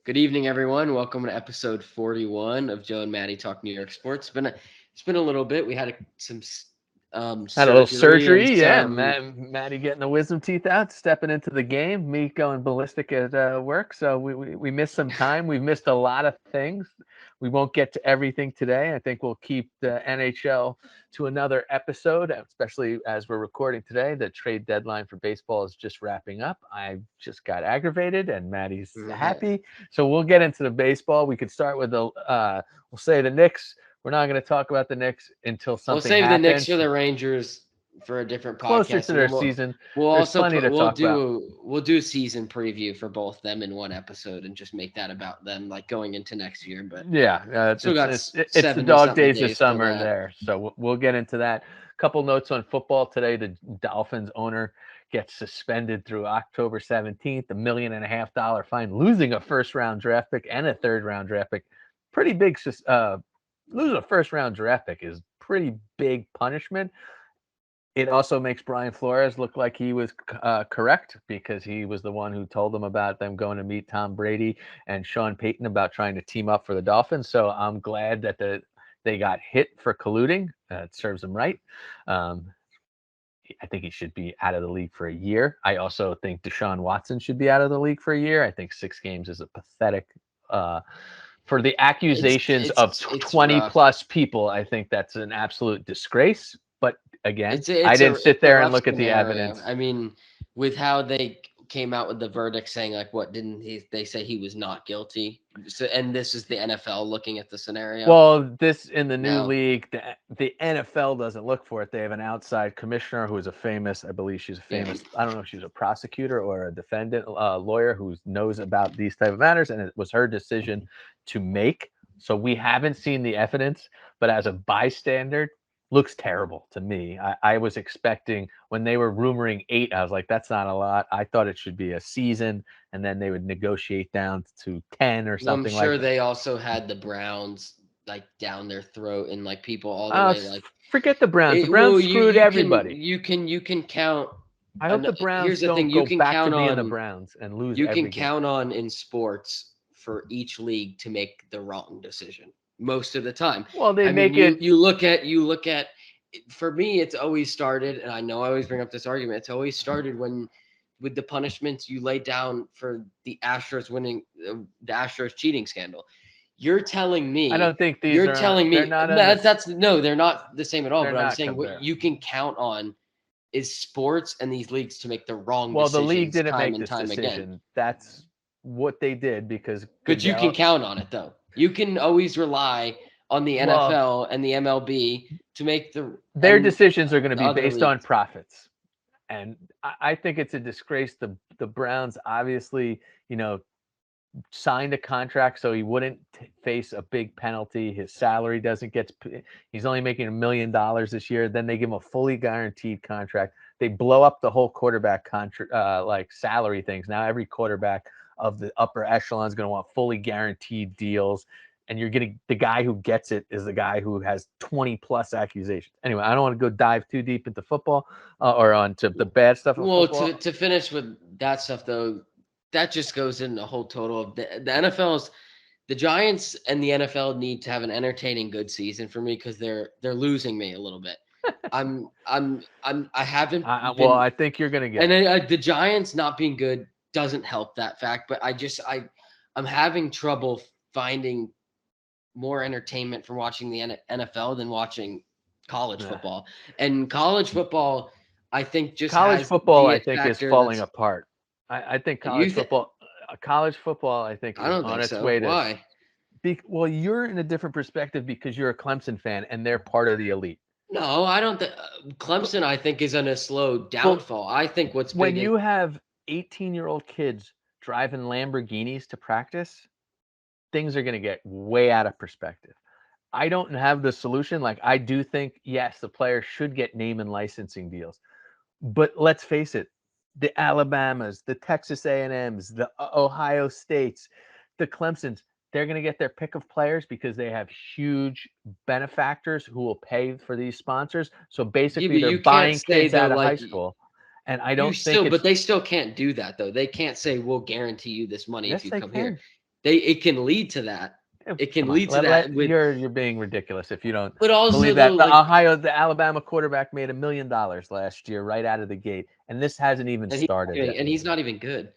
Good evening, everyone. Welcome to episode 41 of Joe and Matty Talk New York Sports. It's been a little bit. We had some Had a little surgery and surgery, yeah. some. Matty getting the wisdom teeth out, stepping into the game. Me going ballistic at work, so we missed some time. We've missed a lot of things. We won't get to everything today. I think we'll keep the NHL to another episode, especially as we're recording today. The trade deadline for baseball is just wrapping up. I just got aggravated, and Matty's happy. So we'll get into the baseball. We could start with we'll say the Knicks. We're not going to talk about the Knicks until We'll something save the Knicks happens or the Rangers for a different closer podcast, to and their then we'll season. we'll There's also plenty put to talk about. we'll do a season preview for both them in one episode and just make that about them, like going into next year. But Yeah, still got it's the 70 dog something days of days till summer that. there, so we'll get into that. Couple notes on football today. The Dolphins owner gets suspended through October 17th. $1.5 million fine, losing a first round draft pick and a third round draft pick. Pretty big. Losing a first round draft pick is pretty big punishment. It also makes Brian Flores look like he was correct, because he was the one who told them about them going to meet Tom Brady and Sean Payton about trying to team up for the Dolphins. So I'm glad that they got hit for colluding. It serves them right. Um, I think he should be out of the league for a year. I also think Deshaun Watson should be out of the league for a year. I think 6 games is a pathetic. Uh, for the It's accusations of it's it's 20 rough. plus people, I think that's an absolute disgrace. But again, It's a I it's didn't a sit it's a there and rough look at the scenario. evidence. I mean, with how they came out with the verdict saying, like, what didn't they say he was not guilty? So, and this is the NFL looking at the scenario Well, this in the new now. league, the NFL doesn't look for it. They have an outside commissioner who is I believe she's a Yeah, famous, I don't know if she's a prosecutor or a defendant lawyer who knows about these type of matters, and it was her decision to make. So we haven't seen the evidence, but as a bystander, looks terrible to me. I was expecting, when they were rumoring 8, I was like, that's not a lot. I thought it should be a season, and then they would negotiate down to 10 or well, I'm something like sure that. they also had the Browns like down their throat and like people all the Uh, way like Forget the Browns. The it. Browns Well, screwed everybody. you can count. I hope the Browns Here's the thing: don't go back to being the Browns and lose you can every game. count on in sports for each league to make the wrong decision most of the time. Well, they I mean, make it. you look at for me, it's always started, and I know I always bring up this argument. It's always started when with the punishments you laid down for the Astros winning the Astros cheating scandal. You're telling I me don't think these you're are. telling They're me not on that this. that's no, they're not the same at all. They're But I'm not saying what compared. you can count on is sports and these leagues to make the wrong Well, the league decisions didn't time make and this time again. decision. That's what they did because But you can Goodell. count on it though. You can always rely on the Well, NFL and the MLB to make the their and decisions are going to the be other based on leagues. profits, and I think it's a disgrace. The Browns obviously, you know, signed a contract so he wouldn't face a big penalty. His salary doesn't get. He's only making $1 million this year. Then they give him a fully guaranteed contract. They blow up the whole quarterback contract, like salary things. Now every quarterback of the upper echelon is going to want fully guaranteed deals. And you're getting the guy who gets it is the guy who has 20 plus accusations. Anyway, I don't want to go dive too deep into football or onto the bad stuff of Well, football. to finish with that stuff though, that just goes in the whole total of the NFL's the Giants and the NFL need to have an entertaining good season for me because they're losing me a little bit. I haven't Well, been I think you're going to get and it. the Giants not being good doesn't help that fact, but I'm having trouble finding more entertainment from watching the NFL than watching college Yeah. football. And college football, I think, just College has football, the I it think, is factor falling that's apart. I think you think. college football, I think, I is don't on think its so. way to. Why? Well, you're in a different perspective because you're a Clemson fan and they're part of the elite. No, I don't think But, Clemson. I think is on a slow but downfall. I think what's when big is you have 18-year-old kids driving Lamborghinis to practice, things are going to get way out of perspective. I don't have the solution. Like, I do think, yes, the players should get name and licensing deals. But let's face it, the Alabamas, the Texas A&Ms, the Ohio States, the Clemsons, they're going to get their pick of players because they have huge benefactors who will pay for these sponsors. So yeah, basically, but they're you can't buying say kids though out of high like school. And I you don't think still, but it's. they still can't do that though. They can't say we'll guarantee you this money if Yes, you they come here. can. it can lead to that. It can Come on, lead to that with, you're being ridiculous if you don't but also believe though, that. like, The Alabama quarterback made $1 million last year right out of the gate, and this hasn't even started yet. and he's not even good.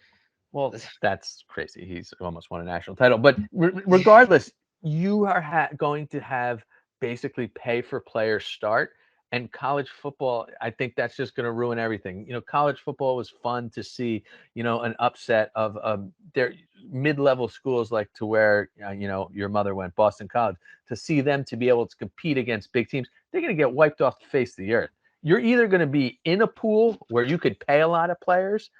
Well, that's crazy. He's almost won a national title. But regardless, you are going to have basically pay for players start. And college football, I think that's just going to ruin everything. College football was fun to see, an upset of their mid-level schools like to where, your mother went, Boston College, to see them to be able to compete against big teams. They're going to get wiped off the face of the earth. You're either going to be in a pool where you could pay a lot of players,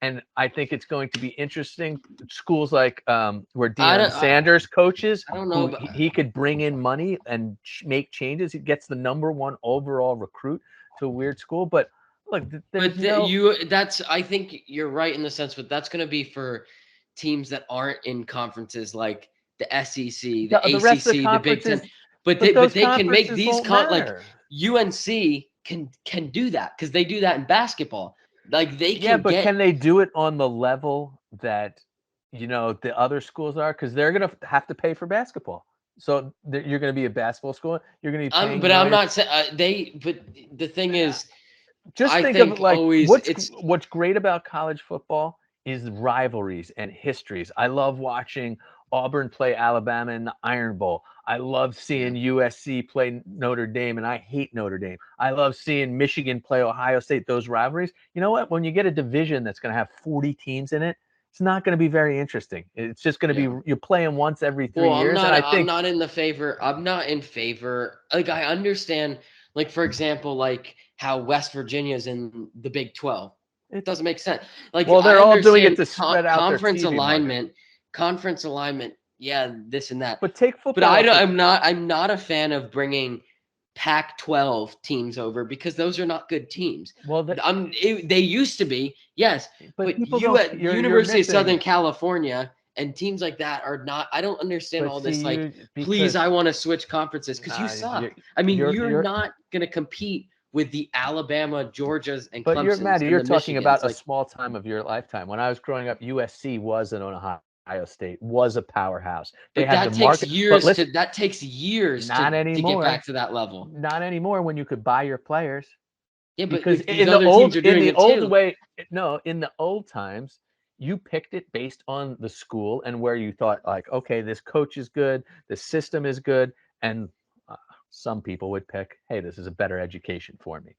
and I think it's going to be interesting. Schools like where Deion Sanders coaches, I don't know who he could bring in money and make changes. He gets the #1 overall recruit to a weird school. But look, I think you're right in the sense, but that's going to be for teams that aren't in conferences like the SEC, the the rest of the ACC, the Big Ten. conferences. But those they can make conferences these won't like matter. UNC can do that because they do that in basketball. Like they Yeah, can but get. can they do it on the level that the other schools are? Because they're going to have to pay for basketball. So you're going to be a basketball school. You're going to be paying. I'm not saying they. But the thing is, just I think think of like always what's great about college football is rivalries and histories. I love watching Auburn play Alabama in the Iron Bowl. I love seeing USC play Notre Dame, and I hate Notre Dame. I love seeing Michigan play Ohio State, those rivalries. You know what? When you get a division that's going to have 40 teams in it, it's not going to be very interesting. It's just going to be you're playing once every 3 years. And I think I'm not in favor. Like I understand, like for example, like how West Virginia's in the Big 12. It doesn't make sense. Like they're I all doing it understand to spread out their TV market. Conference alignment, yeah, this and that. But take football. But I'm not a fan of bringing Pac-12 teams over because those are not good teams. Well, they used to be, yes, but people at University of Southern California and teams like that are not. I don't understand all this. Please, I want to switch conferences because you suck. I mean, you're not going to compete with the Alabama, Georgias, and Clemsons. But Matty, you're talking about a small time of your lifetime. When I was growing up, USC was an Ohio State, was a powerhouse. But that takes years to get back to that level. Not anymore when you could buy your players. Yeah, but because in the old times, you picked it based on the school and where you thought like, okay, this coach is good, the system is good, and some people would pick, hey, this is a better education for me.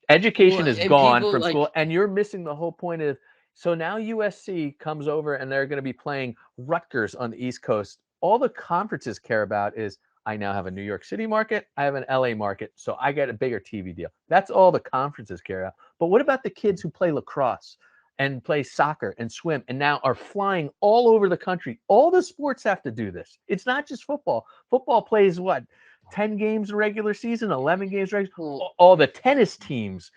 Education is gone from school, and you're missing the whole point of. So now USC comes over and they're going to be playing Rutgers on the East Coast. All the conferences care about is I now have a New York City market, I have an LA market, so I get a bigger TV deal. That's all the conferences care about. But what about the kids who play lacrosse and play soccer and swim and now are flying all over the country? All the sports have to do this. It's not just football. Football plays what? 10 games regular season, 11 games regular. All the tennis teams,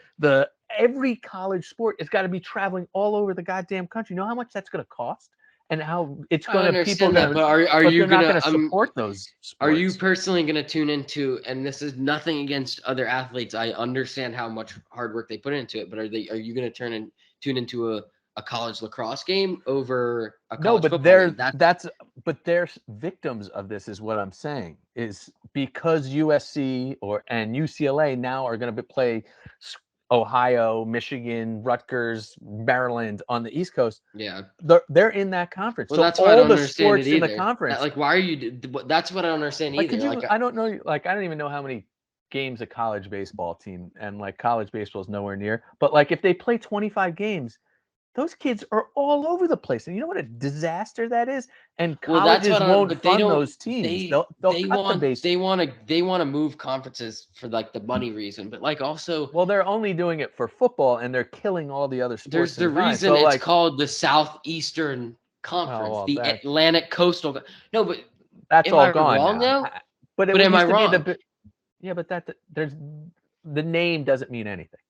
every college sport has got to be traveling all over the goddamn country. You know how much that's going to cost, and how it's going to people. But are you not going to support those sports? Are you personally going to tune into? And this is nothing against other athletes. I understand how much hard work they put into it, but are you going to tune into a college lacrosse game over a college football game? But they're victims of this, is what I'm saying. Is because USC and UCLA now are going to play Ohio, Michigan, Rutgers, Maryland on the East Coast. Yeah, they're in that conference. Well, so that's why I don't understand it either. In the conference. Why are you? That's what I don't understand either. I don't know. I don't even know how many games a college baseball team, and college baseball is nowhere near. But if they play 25 games, those kids are all over the place, and you know what a disaster that is. And colleges won't fund those teams. They'll cut the base. They want to move conferences for the money reason, but also. Well, they're only doing it for football, and they're killing all the other sports. There's the reason it's called the Southeastern Conference, the Atlantic Coastal. No, but that's all gone wrong now. But am I wrong? Yeah, but the name doesn't mean anything.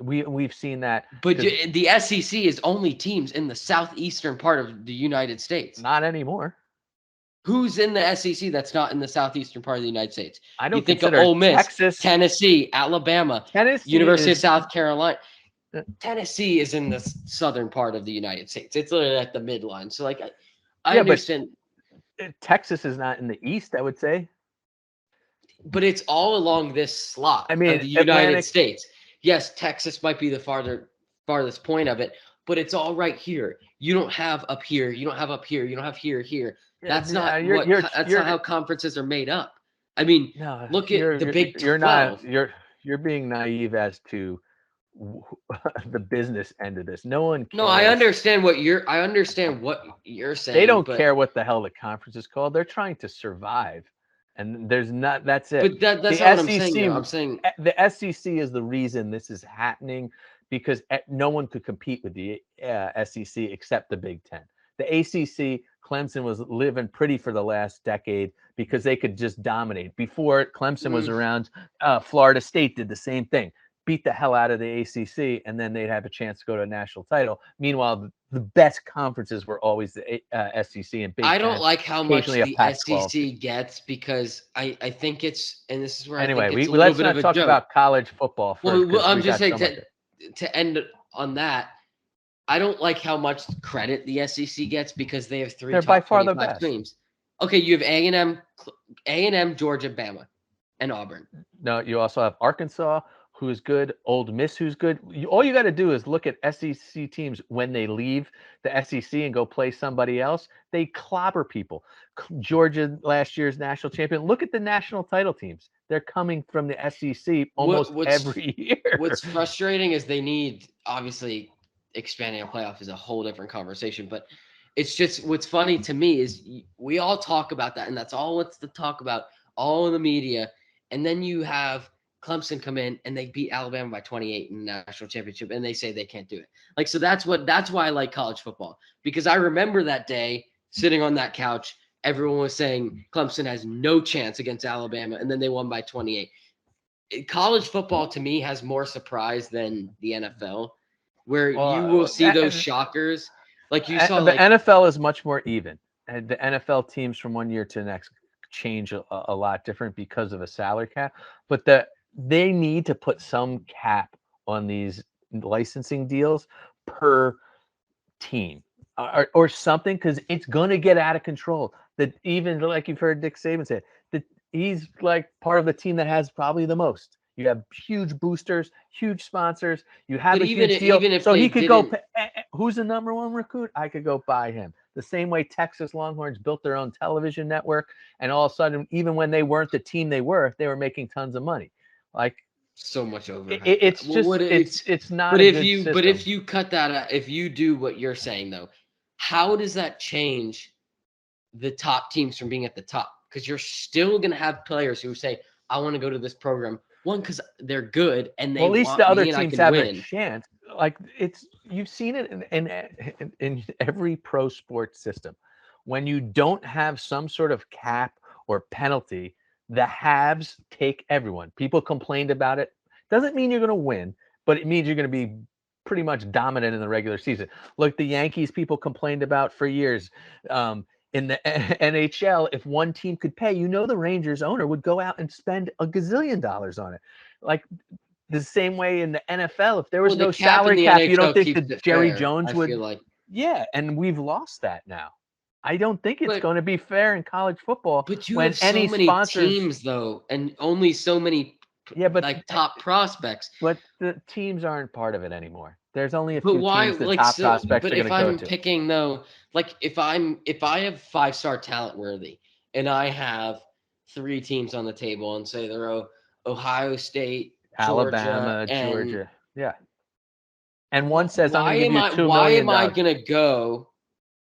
We've seen that. But the SEC is only teams in the southeastern part of the United States. Not anymore. Who's in the SEC that's not in the southeastern part of the United States? I don't think of Ole Miss, Texas, Tennessee, Alabama, University of South Carolina. Tennessee is in the southern part of the United States. It's literally at the midline. So I Yeah, but understand, Texas is not in the East, I would say. but it's all along this slot I of mean, the United Atlantic. States. Yes, Texas might be the farthest point of it, but it's all right here. You don't have up here. You don't have up here. You don't have here. Yeah, That's yeah, not that's not how conferences are made up. I mean, no, look at the Big you're not 12. you're being naive as to w- the business end of this. No one No, I cares. understand I understand what you're They saying, don't care what the hell the conference is called. They're trying to survive, and there's not. That's it. but that's The not what I'm saying SEC, though. I'm saying, the SEC is the reason this is happening because no one could compete with the SEC except the Big Ten. The ACC, Clemson was living pretty for the last decade because they could just dominate. Before Clemson was mm, around, Florida State did the same thing, beat the hell out of the ACC, and then they'd have a chance to go to a national title. Meanwhile, the best conferences were always the SEC and Big I don't Ten, like how much occasionally a the Pac-12 team. SEC gets because I think it's, and this is where I think Anyway, it's a we little let's bit of not a talk joke. about college football first Well, because I'm we just got saying so much. to end on that. I don't like how much credit the SEC gets because they have three They're by top far the 25 best. teams. Okay, you have A&M, Georgia, Bama, and Auburn. No, you also have Arkansas, who's good, Old Miss, who's good. All you got to do is look at SEC teams when they leave the SEC and go play somebody else. They clobber people. Georgia, last year's national champion. Look at the national title teams. They're coming from the SEC What almost what's every year. what's frustrating is they need, obviously, expanding a playoff is a whole different conversation, but it's just what's funny to me is we all talk about that, and that's all what's to talk about, all in the media, and then you have Clemson come in and they beat Alabama by 28 in the national championship, and they say they can't do it. Like, so that's why I like college football, because I remember that day sitting on that couch, everyone was saying Clemson has no chance against Alabama, and then they won by 28. College football to me has more surprise than the NFL, where you will Well, see those shockers. Like you saw, the like, NFL is much more even. And the NFL teams from one year to the next change a lot different because of a salary cap. But they need to put some cap on these licensing deals per team or something because it's going to get out of control. That even like you've heard Dick Saban say that he's like part of the team that has probably the most. You have huge boosters, huge sponsors. You have but a even huge deal, even if so they he could go. didn't, Who's the number one recruit? I could go buy him. The same way Texas Longhorns built their own television network, and all of a sudden, even when they weren't the team they were making tons of money. Like so much it, overhype. it's Well, just what it's not but a if good you but system. if you cut that out, if you do what you're saying though, how does that change the top teams from being at the top? Because you're still gonna have players who say, "I want to go to this program." One, because they're good and Well, they at least want the other me and I teams can have a win. chance. Like it's you've seen it in every pro sports system. When you don't have some sort of cap or penalty, the haves take everyone. People complained about it. Doesn't mean you're going to win, but it means you're going to be pretty much dominant in the regular season. Look, the Yankees people complained about for years. In the NHL, if one team could pay, the Rangers owner would go out and spend a gazillion dollars on it. Like the same way in the NFL, if there was Well, the no cap in salary the cap, you don't NHL think keeps that it Jerry fair, Jones I would? feel like. Yeah, and we've lost that now. I don't think it's But going to be fair in college football but you when have any so many sponsors. teams though, and only so many Yeah, but like top prospects. the teams aren't part of it anymore. There's only a But few why, teams the like, top so, prospects but are going if to go I'm to. picking though, like if I have 5-star talent worthy and I have three teams on the table and say they're Ohio State, Georgia, Alabama, and Georgia, yeah. And one says, "I'm going to give you $2 why million." am I gonna go?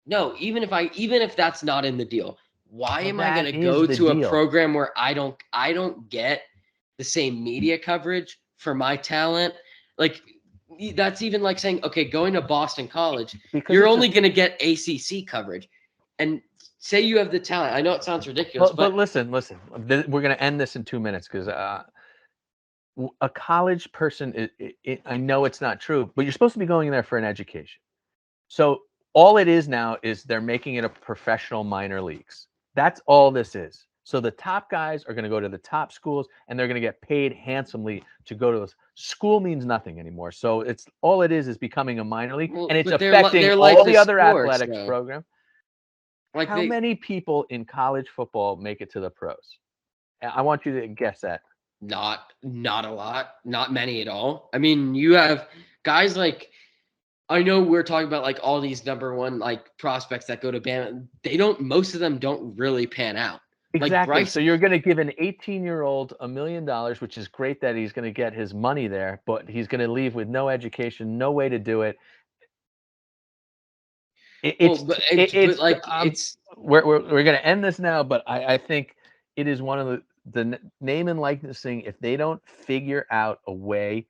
No, even if that's not in the deal, why Well, am I that gonna is go the to a deal. program where I don't get the same media coverage for my talent? Like, that's even like saying, okay, going to Boston College, Because you're it's only a gonna get ACC coverage. And say you have the talent. I know it sounds ridiculous, but but listen. We're going to end this in 2 minutes because a college person, I know it's not true, but you're supposed to be going there for an education. So all it is now is they're making it a professional minor leagues. That's all this is. So the top guys are going to go to the top schools and they're going to get paid handsomely to go to those. School means nothing anymore. So it's all it is becoming a minor league, well, and it's but affecting they're all like the the other sports athletics though. program. Like How many people in college football make it to the pros? I want you to guess that. not a lot, not many at all. I mean, you have guys like I know we're talking about like all these number one like prospects that go to Bama. They don't. Most of them don't really pan out. Like Exactly. Bryce. So you're going to give an 18-year-old $1 million, which is great that he's going to get his money there, but he's going to leave with no education, no way to do it. Well, It's but it's like um it's we're going to end this now, but I think it is one of the name and likeness thing. If they don't figure out a way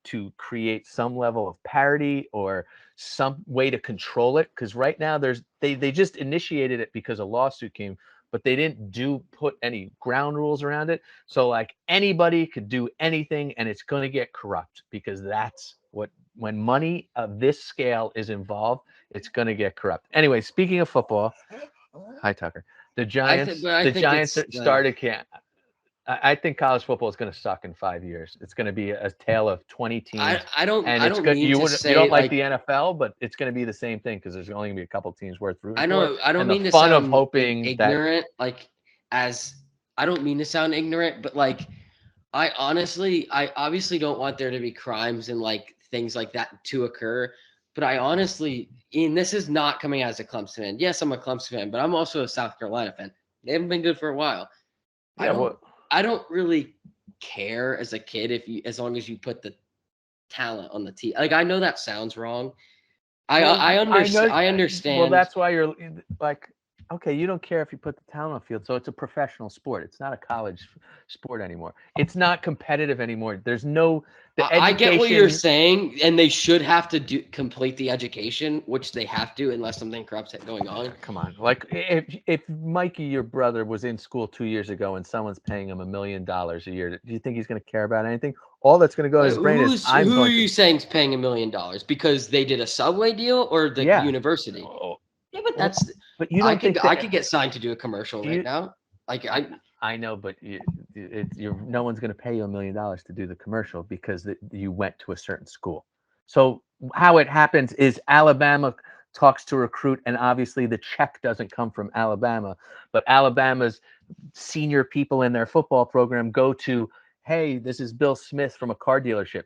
to create some level of parity or some way to control it, because right now they just initiated it because a lawsuit came, but they didn't put any ground rules around it. So like anybody could do anything, and it's going to get corrupt because that's what when money of this scale is involved, it's going to get corrupt. Anyway, speaking of football, hi Tucker. The Giants, I the think Giants it's started camp. I think college football is going to suck in 5 years. It's going to be a tale of 20 teams, and I it's don't good. mean to You say don't like like the NFL, but it's going to be the same thing because there's only going to be a couple teams worth rooting for, I don't and the mean to fun of sound hoping that ignorant like as I don't mean to sound ignorant, but like I obviously don't want there to be crimes and like things like that to occur. But I honestly, Ian, this is not coming as a Clemson fan. Yes, I'm a Clemson fan, but I'm also a South Carolina fan. They haven't been good for a while. I yeah, don't well, I don't really care as a kid if you as long as you put the talent on the team. Like I know that sounds wrong. I know. I Well, understand. that's why you're like, okay, you don't care if you put the talent on the field. So it's a professional sport. It's not a college sport anymore. It's not competitive anymore. There's no the I get what you're education. saying, and they should have to do complete the education, which they have to, unless something corrupt's going on. Come on, like if Mikey, your brother, was in school 2 years ago and someone's paying him $1 million a year, do you think he's going to care about anything? All that's going to go in his brain is, I'm Who are going to. you saying is paying $1 million because they did a subway deal or the Yeah. university? Oh, Yeah, but well, that's but you don't think I that could get signed to do a commercial right you now. Like I know, but no one's going to pay you $1 million to do the commercial because you went to a certain school. So how it happens is Alabama talks to a recruit, and obviously the check doesn't come from Alabama, but Alabama's senior people in their football program go to, hey, this is Bill Smith from a car dealership.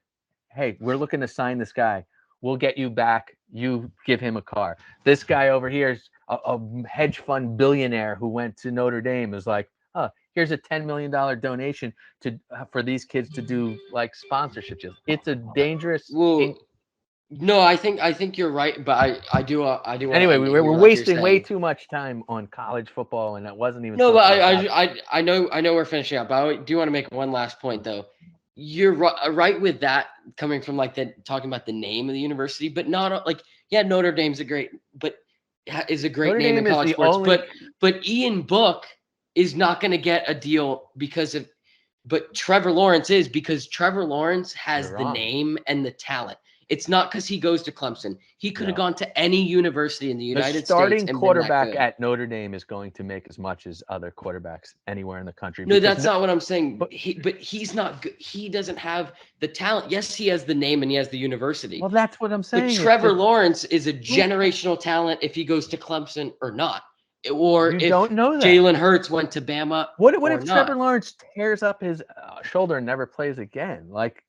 Hey, we're looking to sign this guy. We'll get you back. You give him a car. This guy over here is a hedge fund billionaire who went to Notre Dame, is like, oh, here's a $10 million donation to for these kids to do like sponsorship deals. It's a dangerous. well, no, I think you're right, but I do want to Anyway, end it we're here, like you're wasting way saying. too much time on college football, and that wasn't even No, supposed but to be a topic. I know we're finishing up, but I do want to make one last point though. You're right with that coming from like the talking about the name of the university, but not like yeah, Notre Dame's a great, but is a great Notre name in Dame is college the sports, only. but Ian Book is not going to get a deal because of, but Trevor Lawrence is because Trevor Lawrence You're has the wrong. name and the talent. It's not because he goes to Clemson. He could have No. gone to any university in the The United States starting and been that quarterback good. at Notre Dame is going to make as much as other quarterbacks anywhere in the country No, because that's no, not what I'm saying. but But he's not good. He doesn't have the talent. Yes, he has the name and he has the university. well, that's what I'm But saying. It's Trevor just Lawrence is a who generational talent if he goes to Clemson or not, or you if don't know that. Jalen Hurts went to Bama What or if Trevor not. Lawrence tears up his shoulder and never plays again? Like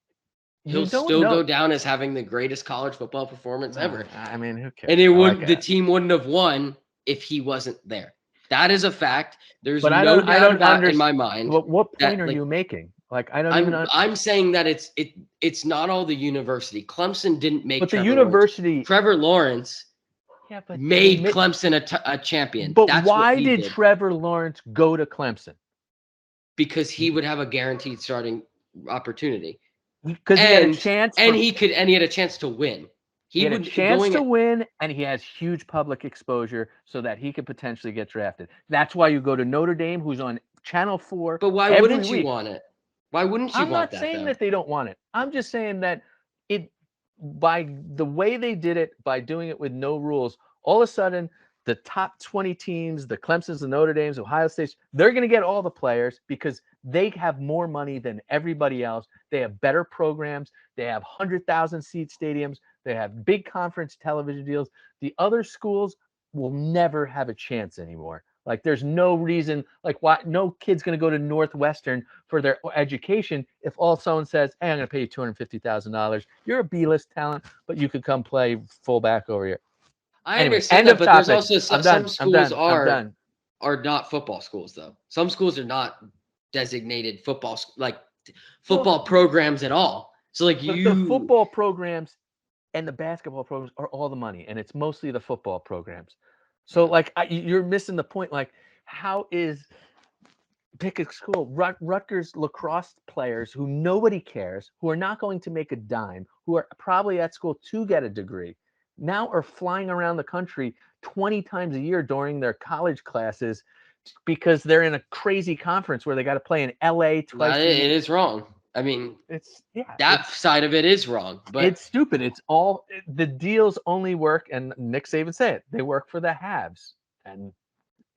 you He'll don't still know. go down as having the greatest college football performance ever. I mean, who And cares? it Like, would the team wouldn't have won if he wasn't there. That is a fact. There's but no I doubt don't about in understand. my mind What that point are like you making? Like, I don't even. I'm saying that it's not all the university. Clemson didn't make But the Trevor Lawrence. university, Trevor Lawrence yeah, but made Clemson a champion. but That's what why he did did Trevor Lawrence go to Clemson? because he would have a guaranteed starting opportunity. Because he had a chance And for he had a chance to win. he He had a would chance going to win, and he has huge public exposure so that he could potentially get drafted. That's why you go to Notre Dame, who's on Channel 4 but why every wouldn't you week. want it? Why wouldn't you I'm want not that saying though? that they don't want it. I'm just saying that it by the way they did it, by doing it with no rules, all of a sudden the top 20 teams, the Clemsons, the Notre Dames, Ohio States, they're going to get all the players because they have more money than everybody else. They have better programs. They have 100,000 seat stadiums. They have big conference television deals. The other schools will never have a chance anymore. Like there's no reason, like why no kid's going to go to Northwestern for their education if all someone says, "Hey, I'm going to pay you $250,000. You're a B-list talent, but you could come play fullback over here." I Anyway, understand end that, of but there's topic. also I'm some done. I'm schools done. I'm done. are not football schools though. Some schools are not designated like Well, football programs at all. So like the you football programs and the basketball programs are all the money, and it's mostly the football programs. So, yeah. like, you're missing the point. Like, how is pick a school. Rutgers lacrosse players who nobody cares, who are not going to make a dime, who are probably at school to get a degree, now are flying around the country 20 times a year during their college classes because th're in a crazy conference where they got to play in LA twice a year. It is wrong. I mean, It's yeah, that side of it is wrong, but it's stupid. It's all the deals only work, and Nick Saban said it. They work for the haves, and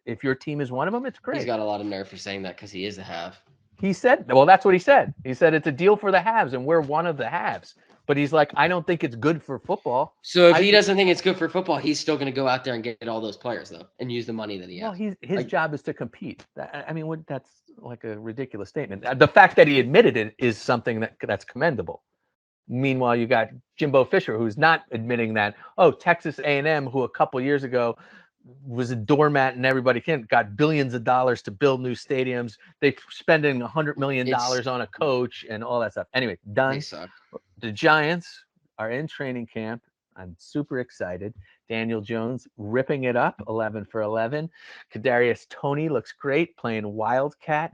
if your team is one of them, it's he's great. got a lot of nerve for saying that because he is a have. He said, well, that's what he said. He said it's a deal for the haves, and we're one of the haves. But he's like, I don't think it's good for football. So if he doesn't think it's good for football, he's still going to go out there and get all those players though, and use the money that he Well, has. his Like, job is to compete. I mean, that's like a ridiculous statement. The fact that he admitted it is something that's commendable. Meanwhile, you got Jimbo Fisher, who's not admitting that. Oh, Texas A&M, who a couple years ago was a doormat and everybody got billions of dollars to build new stadiums. They're spending $100 million on a coach and all that stuff. Anyway, they done. suck. The Giants are in training camp. I'm super excited. Daniel Jones ripping it up, 11 for 11. Kadarius Toney looks great playing Wildcat.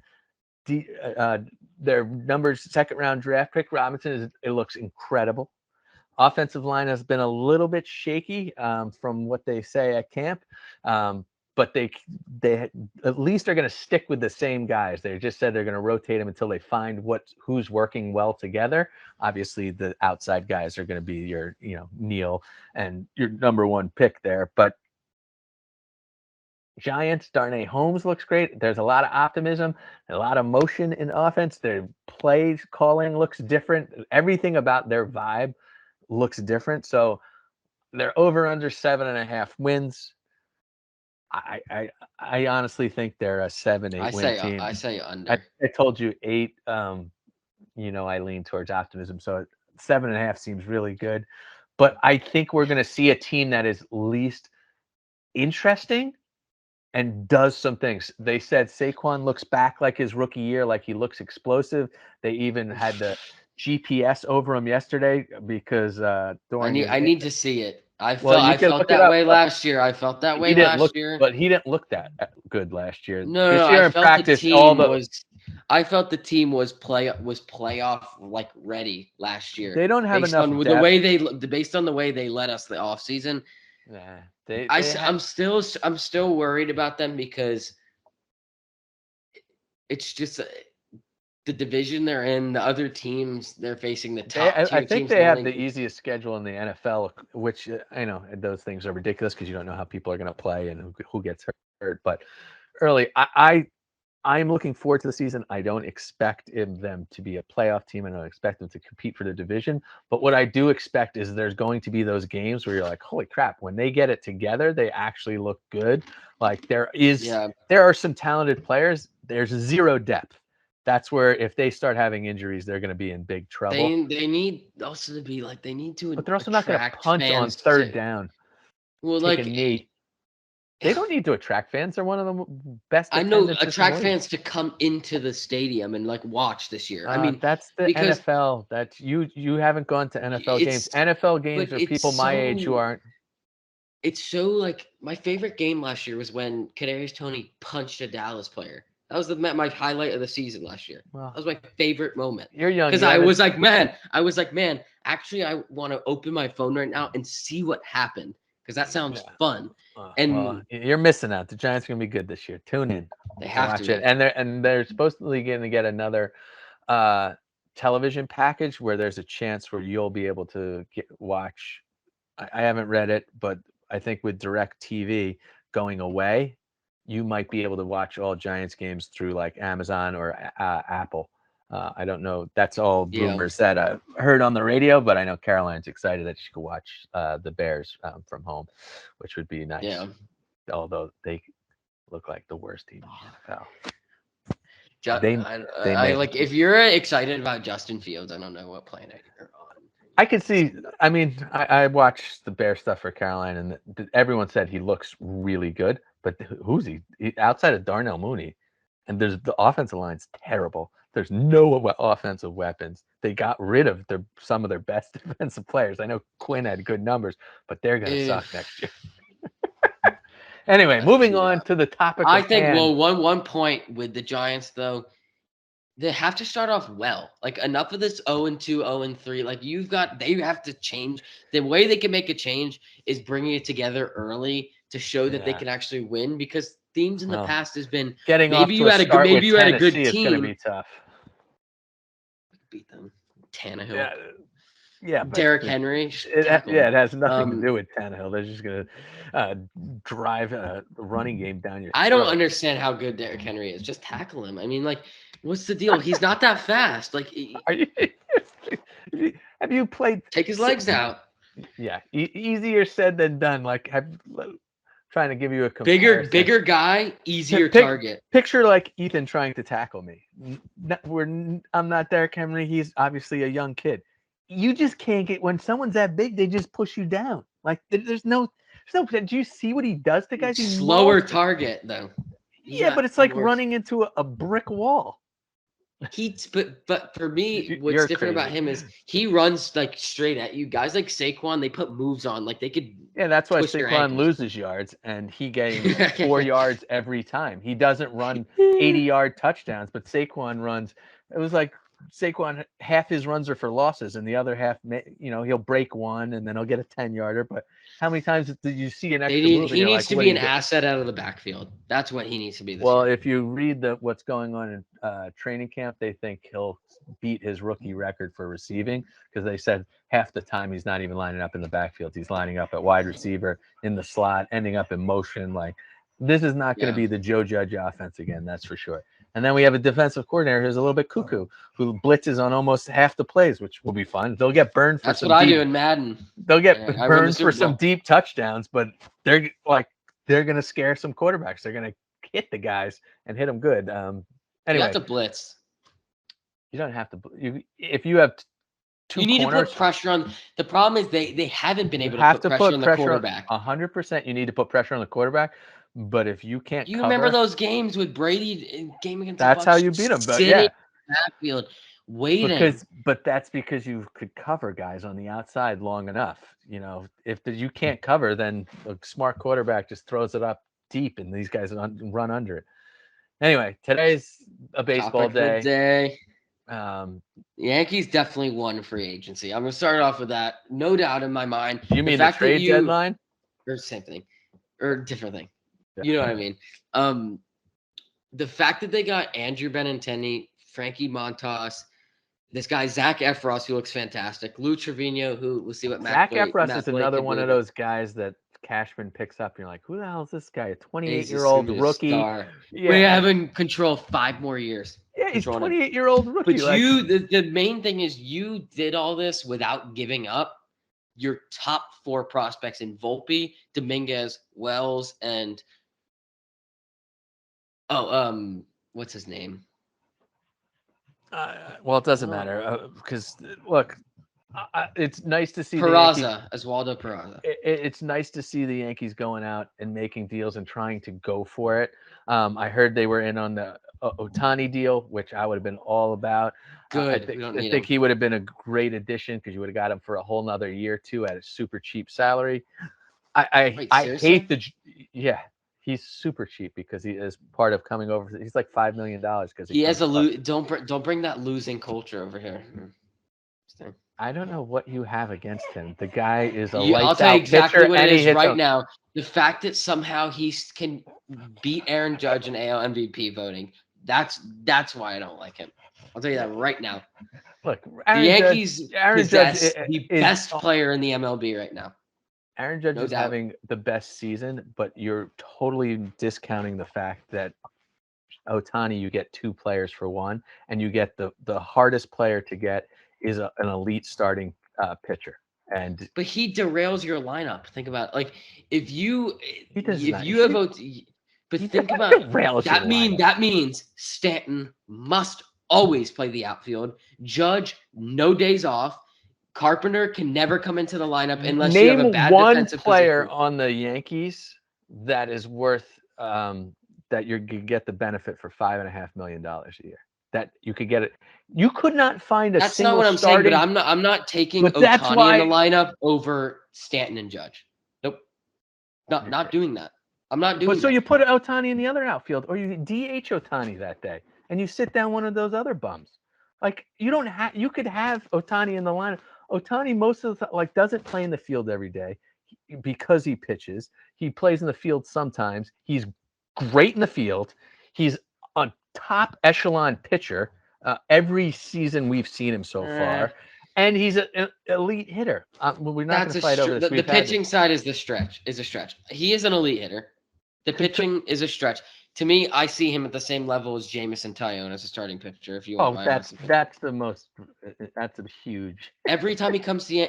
Their numbers second round draft pick Robinson it looks incredible. Offensive line has been a little bit shaky from what they say at camp, but they at least are going to stick with the same guys. They just said they're going to rotate them until they find who's working well together. Obviously, the outside guys are going to be your Neal and your number one pick there, but Giants, Darnay Holmes looks great. There's a lot of optimism, a lot of motion in offense. Their play calling looks different. Everything about their vibe looks different. So they're over under 7.5 wins. I honestly think they're a 7-8 win team. I say I, under. I told you 8. I lean towards optimism. So 7.5 seems really good. But I think we're going to see a team that is least interesting and does some things. They said Saquon looks back like his rookie year, like he looks explosive. They even had the GPS over him yesterday because during his I need to see it. well, you I can felt look it that up, way but last year. I felt that way he didn't look, last year. but he didn't look that good last year. No. This I year in felt the practice, all team the was. I felt the team was playoff like ready last year, they don't have based enough on the depth. way based on the way they led us the off season. Nah, they had I'm still worried about them because it's just the division they're in. The other teams they're facing, the top I tier think teams they in the have the league. easiest schedule in the NFL, which I know those things are ridiculous because you don't know how people are going to play and who gets hurt. But early, I'm looking forward to the season. I don't expect them to be a playoff team. I don't expect them to compete for the division. But what I do expect is there's going to be those games where you're like, holy crap, when they get it together, they actually look good. Like there Yeah, are some talented players. There's zero depth. That's where if they start having injuries, they're going to be in big trouble. they need also to be like they need to But they're also not going to attract punch on fans third to down, well take a like knee. They don't need to attract fans. They're one of the best I know attendances in the attract league. fans to come into the stadium and like watch this year. I mean, That's the because NFL. That you haven't gone to NFL games. it's NFL but games are people my age who aren't. it's so like my favorite game last year was when Kadarius Toney punched a Dallas player. That was my highlight of the season last year. Well, That was my favorite moment you're young. because You haven't. I was like, man, actually, I want to open my phone right now and see what happened because that sounds Yeah. fun. Well, And you're missing out. The Giants are gonna be good this year. Tune in, they have to watch it, be. and they're supposedly going to get another uh, television package where there's a chance where you'll be able to watch. I haven't read it, but I think with Direct TV going away, you might be able to watch all Giants games through like Amazon or Apple. I don't know. That's all Yeah. rumors that I heard on the radio, but I know Caroline's excited that she could watch the Bears from home, which would be nice. Yeah. Although they look like the worst team in the NFL. I like if you're excited about Justin Fields, I don't know what planet you're on. I could see. I mean, I watched the Bear stuff for Caroline, and everyone said he looks really good. But who's he outside of Darnell Mooney? And the offensive line's terrible. There's no offensive weapons. They got rid of some of their best defensive players. I know Quinn had good numbers, but they're going to suck next year. Anyway, moving on to the topic. I think one point with the Giants though, they have to start off well. Like enough of this 0-2, 0-3. Like they have to change. The way they can make a change is bringing it together early to show that they can actually win. Because themes in the past has been getting maybe off you to had a a good start maybe with you had a good Tennessee is team. going to be tough. Beat them, Tannehill. Yeah, Derrick Henry. It has nothing to do with Tannehill. They're just going to drive a running game down your throat. I don't understand how good Derrick Henry is. Just tackle him. I mean, like, what's the deal? He's not that fast. Like, have you played? Take his legs out. Yeah, easier said than done. Like, trying to give you a comparison. Bigger guy, easier target. Picture like Ethan trying to tackle me. I'm not Derrick Henry. He's obviously a young kid. You just can't get when someone's that big. They just push you down. Like there's no. Do you see what he does to guys? Slower target though. But it's like running into a brick wall. But for me, what's different about him is he runs like straight at you. Guys like Saquon, they put moves on, like they could. Yeah, that's why Saquon loses yards, and he gains 4 yards every time. He doesn't run 80-yard touchdowns, but Saquon runs. It was like Saquon, half his runs are for losses, and the other half, he'll break one, and then he'll get a 10-yarder. But how many times did you see an extra move? He needs to be an asset out of the backfield. That's what he needs to be. Well, if you read what's going on in training camp, they think he'll beat his rookie record for receiving because they said half the time he's not even lining up in the backfield. He's lining up at wide receiver, in the slot, ending up in motion. Like this is not going to be the Joe Judge offense again, that's for sure. And then we have a defensive coordinator who's a little bit cuckoo, who blitzes on almost half the plays, which will be fun. They'll get burned for That's what I do in Madden. They'll get burned for some deep touchdowns, but they're going to scare some quarterbacks. They're going to hit the guys and hit them good. Anyway, you have to blitz. You don't have to. If you have you need to put pressure on. The problem is they haven't been able to put pressure on the quarterback. 100%. You need to put pressure on the quarterback. But if you can't, remember those games with Brady in game against that's the Bucs, how you beat him. But yeah, backfield waiting. But that's because you could cover guys on the outside long enough. If you can't cover, then a smart quarterback just throws it up deep, and these guys run under it. Anyway, today's a baseball day. Yankees definitely won free agency. I'm gonna start off with that, no doubt in my mind. You mean the trade deadline, or same thing, or different thing? You know what I mean? The fact that they got Andrew Benintendi, Frankie Montas, this guy Zach Efros, who looks fantastic, Lou Trevino, who we'll see what Zach Efros is another one of those guys that Cashman picks up. You're like, who the hell is this guy? A 28-year-old rookie. Yeah. We have in control 5 more years. Yeah, he's 28-year-old rookie. But the main thing is you did all this without giving up your top 4 prospects in Volpe, Dominguez, Wells, and what's his name? Well, it doesn't matter because look, it's nice to see Peraza, Oswaldo Peraza. It's nice to see the Yankees going out and making deals and trying to go for it. I heard they were in on the Ohtani deal, which I would have been all about. Good. I think he would have been a great addition because you would have got him for a whole nother year too at a super cheap salary. I hate he's super cheap because he is part of coming over. He's like $5 million because he has don't bring that losing culture over here. I don't know what you have against him. The guy is I'll tell you exactly what it is right now. The fact that somehow he can beat Aaron Judge in AL MVP voting, that's why I don't like him. I'll tell you that right now. Look, the Yankees possess the best player in the MLB right now. Aaron Judge is having the best season, but you're totally discounting the fact that Ohtani, you get 2 players for 1, and you get the hardest player to get is an elite starting pitcher. And But he derails your lineup. Think about it. Like if you he does if not. you have but He think about derails your lineup. that means Stanton must always play the outfield. Judge no days off. Carpenter can never come into the lineup unless you have a Name bad one defensive player position. on the Yankees that is worth that you could get the benefit for $5.5 million a year. That you could get it. You could not find a That's not single what I'm saying, but starting. I'm not taking But that's Ohtani in the why lineup over Stanton and Judge. Nope. you're Not crazy. doing that. I'm not But doing so that. you put Ohtani in the other outfield, or you DH Ohtani that day, and you sit down one of those other bums. Like you don't have. You could have Ohtani in the lineup. Ohtani most of the like doesn't play in the field every day because he pitches. He plays in the field sometimes. He's great in the field. He's a top echelon pitcher every season we've seen him so Eh, far, and he's an elite hitter. We're not going that's to a fight over this. the We've had this. pitching side is the stretch. Is a stretch. He is an elite hitter. The pitching is a stretch. To me, I see him at the same level as Jamison Tyone as a starting pitcher. If you want Oh, my honest opinion, that's the most. That's a huge. every time he comes to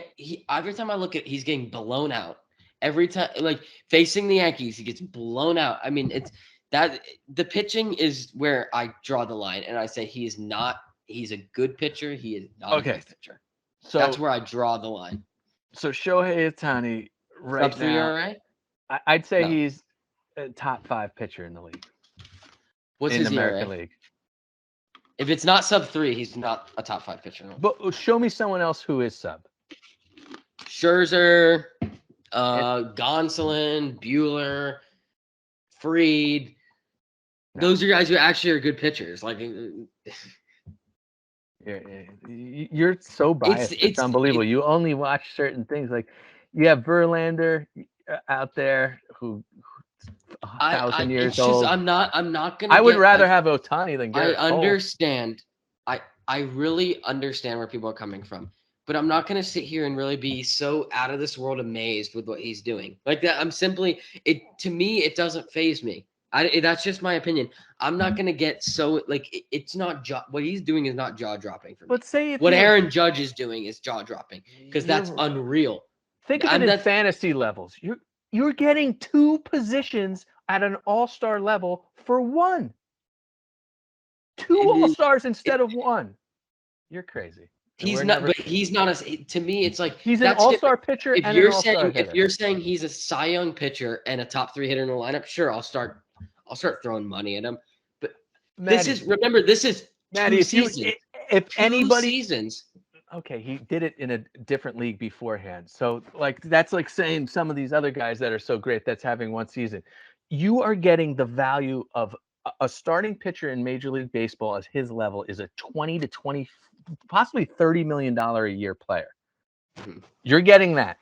every time I look at, he's getting blown out. Every time, like facing the Yankees, he gets blown out. I mean, it's that the pitching is where I draw the line, and I say he is not. He's a good pitcher. He is not a Okay, great pitcher. That's so where I draw the line. Shohei Ohtani Sub right 3 now, ERA? I'd say No. he's a top 5 pitcher in the league, What's in the his American ERA? League. If it's not sub 3, he's not a top 5 pitcher. But show me someone else who is sub. Scherzer, It, Gonsolin, Bueller, Freed. no, Those are guys who actually are good pitchers. Like you're so biased. It's unbelievable. You only watch certain things. Like you have Verlander out there who 1,000 years it's just old. I'm not gonna. I would rather have Ohtani than Garrett I Cole. understand. I really understand where people are coming from, but I'm not gonna sit here and really be so out of this world amazed with what he's doing. Like that, I'm simply it. To me, it doesn't faze me. That's just my opinion. I'm not gonna get so like it's not what he's doing is not jaw dropping for me. But say if What Aaron Judge is doing is jaw dropping because that's unreal. Think of it in fantasy levels. You're getting 2 positions at an all-star level for 1. 2 all-stars instead of 1. You're crazy. He's not, but he's not as to me. It's like he's an all-star pitcher and an all-star hitter. If you're saying he's a Cy Young pitcher and a top 3 hitter in the lineup, sure, I'll start throwing money at him. But Matty, this is Matty, 2 seasons. If 2 anybody seasons. Okay, he did it in a different league beforehand. So like that's like saying some of these other guys that are so great that's having 1 season. You are getting the value of a starting pitcher in Major League Baseball at his level is a 20 to 20, possibly $30 million a year player. Mm-hmm. You're getting that.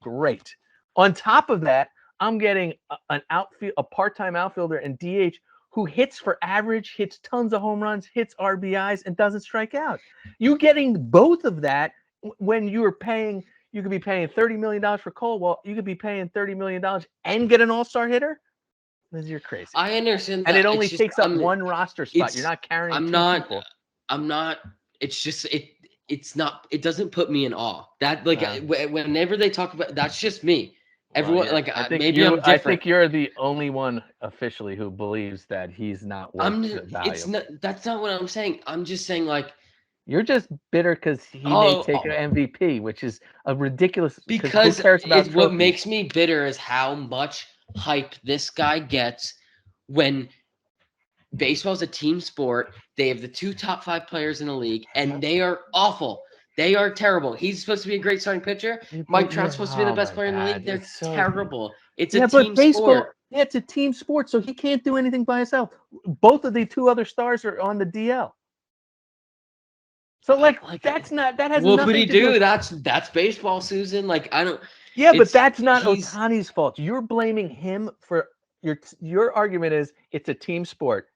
Great. On top of that, I'm getting a part-time outfielder and DH who hits for average, hits tons of home runs, hits RBIs, and doesn't strike out. You getting both of that when you could be paying $30 million for Cole. Well, you could be paying $30 million and get an all-star hitter. You're crazy. I understand that. And it only takes up 1 roster spot. You're not carrying people. I'm not. It's just it's not. It doesn't put me in awe. That whenever they talk about, that's just me. Everyone I think maybe I'm different. I think you're the only one officially who believes that he's not worth the value. It's not. That's not what I'm saying. I'm just saying you're just bitter because he may take an MVP, which is a ridiculous. Because who cares about what makes me bitter is how much hype this guy gets when baseball's a team sport. They have the 2 top 5 players in the league, and they are awful. They are terrible. He's supposed to be a great starting pitcher. Mike Trout's supposed to be the best player in the league. They're terrible. It's a team sport. Yeah, it's a team sport, so he can't do anything by himself. Both of the 2 other stars are on the DL. So that has nothing. What could he do? That's baseball, Susan. Yeah, but that's not Ohtani's fault. You're blaming him for your argument is it's a team sport,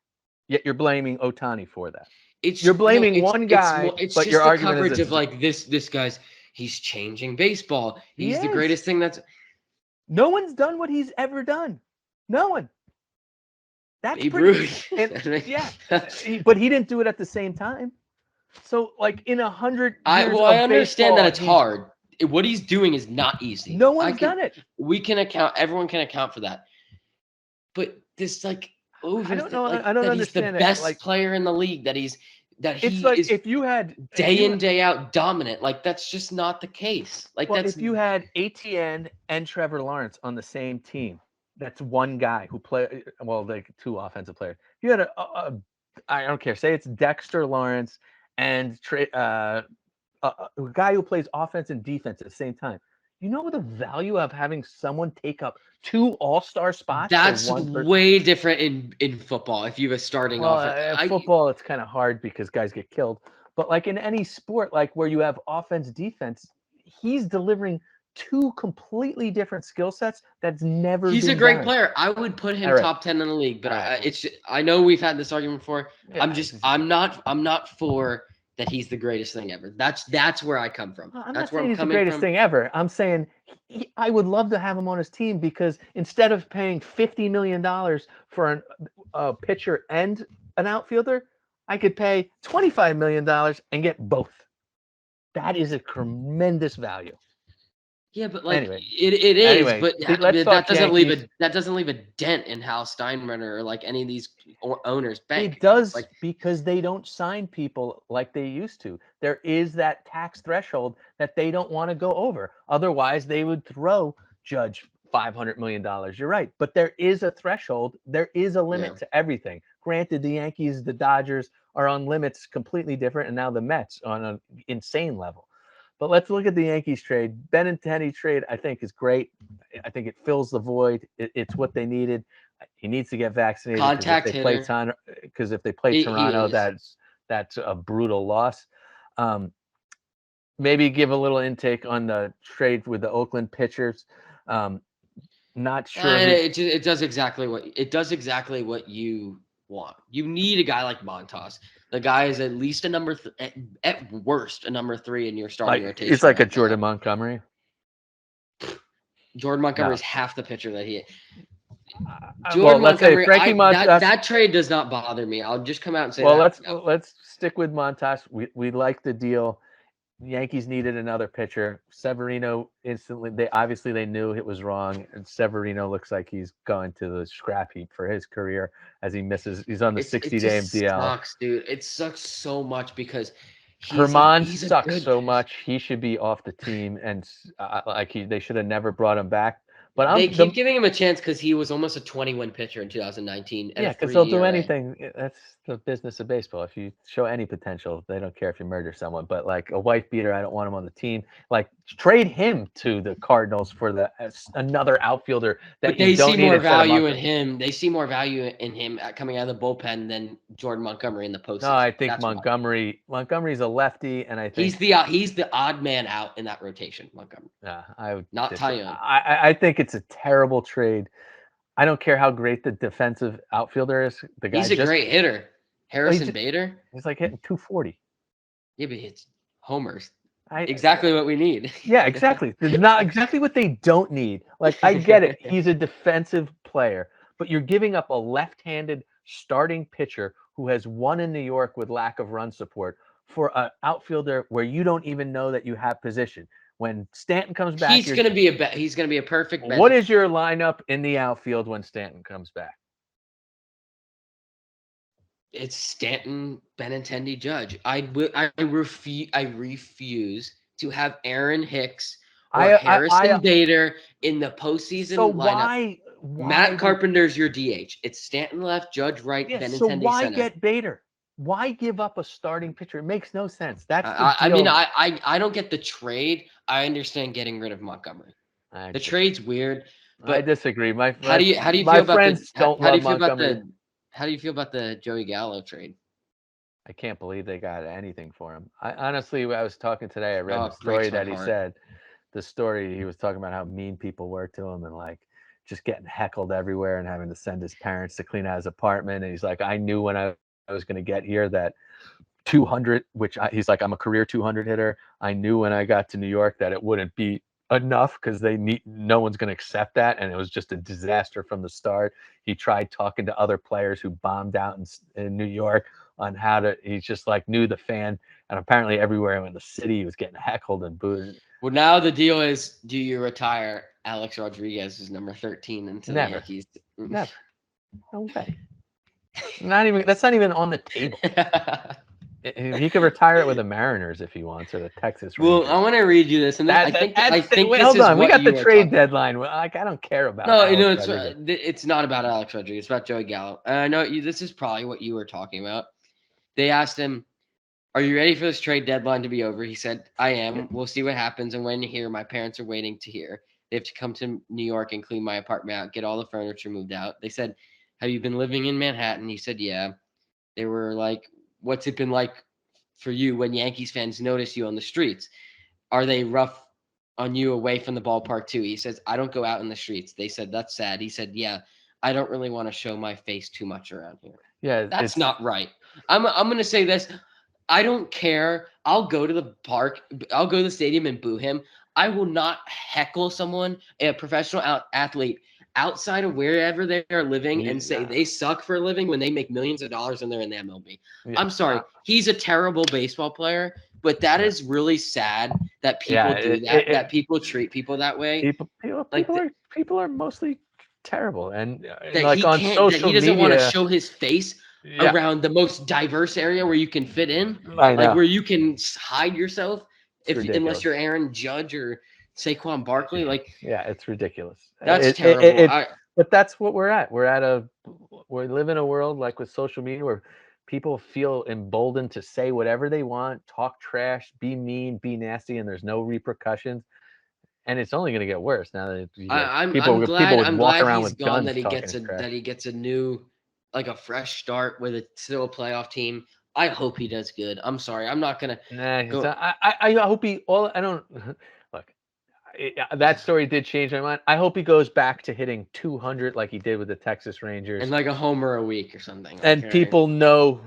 yet you're blaming Ohtani for that. You're blaming one guy, but your argument is of this guy's he's changing baseball. He's the greatest thing that's. No one's done what he's ever done. No one. That's Babe pretty. Ruth. Yeah, but he didn't do it at the same time. So, like in 100 years I of understand that baseball, it's hard. What he's doing is not easy. no one's done it. We can account. Everyone can account for that. But this like I don't know. like I don't that he's the understand it. best Like, player in the league. That it's he like is if you had day in day out dominant. Like that's just not the case. Like well, that's if you had ATN and Trevor Lawrence on the same team, that's one guy who play well, like two offensive players. You had I don't care. Say it's Dexter Lawrence and a guy who plays offense and defense at the same time. You know the value of having someone take up two all-star spots for that's one person? way different in football. If you have a starting Well, offense, football, it's kind of hard because guys get killed. But like in any sport, like where you have offense, defense, he's delivering two completely different skill sets that's never he's a been great done. player. I would put him All right. top 10 in the league, but All right. I know we've had this argument before. Yeah, I'm not for that he's the greatest thing ever. That's where I come from. I'm That's not where saying I'm he's the coming greatest from. thing ever. I'm saying I would love to have him on his team because instead of paying $50 million for a pitcher and an outfielder, I could pay $25 million and get both. That is a tremendous value. Yeah, but like Anyway, it is, but let's talk Yankees. that doesn't leave a dent in Hal Steinbrenner or like any of these owners bank. It does Like because they don't sign people like they used to. There is that tax threshold that they don't want to go over. Otherwise, they would throw Judge $500 million. You're right. But there is a threshold. There is a limit yeah. to everything. Granted, the Yankees, the Dodgers are on limits completely different, and now the Mets on an insane level. But let's look at the Yankees trade. Benintendi trade, I think, is great. I think it fills the void. It's what they needed. He needs to get vaccinated because Contact hitter. if they play He Toronto, is. that's a brutal loss. Maybe give a little intake on the trade with the Oakland pitchers. Not sure who. It does exactly what you want. You need a guy like Montas. The guy is at least a at worst a number 3 in your starting rotation. It's like a right now. Jordan Montgomery. Jordan Montgomery No. is half the pitcher that he. Well, let's say Frankie Montas. That trade does not bother me. I'll just come out and say Well, that. let's stick with Montas. We like the deal. Yankees needed another pitcher. Severino instantly. They knew it was wrong, and Severino looks like he's going to the scrap heap for his career as he misses. He's on the 60-day DL. Sucks, dude. It sucks so much because Herman sucks so much. He should be off the team, and they should have never brought him back. But they keep giving him a chance because he was almost a 20-win pitcher in 2019. Yeah, because they'll do anything. That's the business of baseball. If you show any potential, they don't care if you murder someone. But like a wife beater, I don't want him on the team. Like trade him to the Cardinals for another outfielder that they you don't see need more value in Montgomery. him. They see more value in him coming out of the bullpen than Jordan Montgomery in the postseason. No, I think Montgomery's a lefty, and I think he's the odd man out in that rotation. Montgomery. I would not Tyone. I think it's a terrible trade. I don't care how great the defensive outfielder is. The guy he's a great hitter. Harrison Bader. He's like hitting 240. Yeah, but it's homers. Exactly what we need. Yeah, exactly. It's not exactly what they don't need. Like, I get it. He's a defensive player, but you're giving up a left-handed starting pitcher who has won in New York with lack of run support for an outfielder where you don't even know that you have position. When Stanton comes back, he's going to be a perfect. What is your lineup in the outfield when Stanton comes back? It's Stanton, Benintendi, Judge. I refuse to have Aaron Hicks or Harrison Bader in the postseason lineup. Why Matt Carpenter's your DH. It's Stanton left, Judge right, Benintendi so why center. Get Bader? Why give up a starting pitcher? It makes no sense. That's I mean, I don't get the trade. I understand getting rid of Montgomery. The trade's weird. But I disagree. How do you feel about the Joey Gallo trade? I can't believe they got anything for him. I was talking today. I read the story that he said. The story he was talking about how mean people were to him and like just getting heckled everywhere and having to send his parents to clean out his apartment. And he's like, I knew when I was going to get here that 200, he's like, I'm a career 200 hitter. I knew when I got to New York that it wouldn't beat enough because no one's going to accept that, and it was just a disaster from the start. He tried talking to other players who bombed out in New York on how to. He's just like knew the fan, and apparently everywhere in the city he was getting heckled and booed. Well, now the deal is, do you retire Alex Rodriguez as number 13 into the Never, Yankees? never, no way. Not even that's not even on the table. He could retire it with the Mariners if he wants, or the Texas Well, I Rangers. want to read you this, and I think Wait, this hold is on. We what got the you are trade talking. deadline. Like, I don't care about No, Alex it's Rodriguez. it's not about Alex Rodriguez. It's about Joey Gallo. And I know this is probably what you were talking about. They asked him, "Are you ready for this trade deadline to be over?" He said, "I am. We'll see what happens. And when you hear, my parents are waiting to hear. They have to come to New York and clean my apartment out, get all the furniture moved out." They said, "Have you been living in Manhattan?" He said, "Yeah." They were like, "What's it been like for you when Yankees fans notice you on the streets? Are they rough on you away from the ballpark too?" He says, "I don't go out in the streets." They said, "That's sad." He said, "Yeah, I don't really want to show my face too much around here." Yeah, That's not right. I'm gonna say this. I don't care. I'll go to the park. I'll go to the stadium and boo him. I will not heckle someone, a professional athlete, outside of wherever they are living and say they suck for a living when they make millions of dollars and they're in the MLB. yeah, I'm sorry. He's a terrible baseball player, but that is really sad that people do that, that people treat people that way. Like people are mostly terrible, and that like he on can't, that social he doesn't want to media. show his face Yeah, around the most diverse area where you can fit in, I like know. where you can hide yourself, It's if unless ridiculous. you're Aaron Judge or Saquon Barkley. Like, Yeah, it's ridiculous. that's terrible. But that's what we're at. We live in a world like with social media where people feel emboldened to say whatever they want, talk trash, be mean, be nasty, and there's no repercussions. And it's only going to get worse now that you got I'm people glad would walk around he's with gone, guns that he talking gets a trash. new, like a fresh start with still a playoff team. I hope he does good. I'm sorry. I'm not gonna Nah, go. I hope he all I don't look. That story did change my mind. I hope he goes back to hitting 200 like he did with the Texas And Rangers. like a homer a week or something. Like, And people know,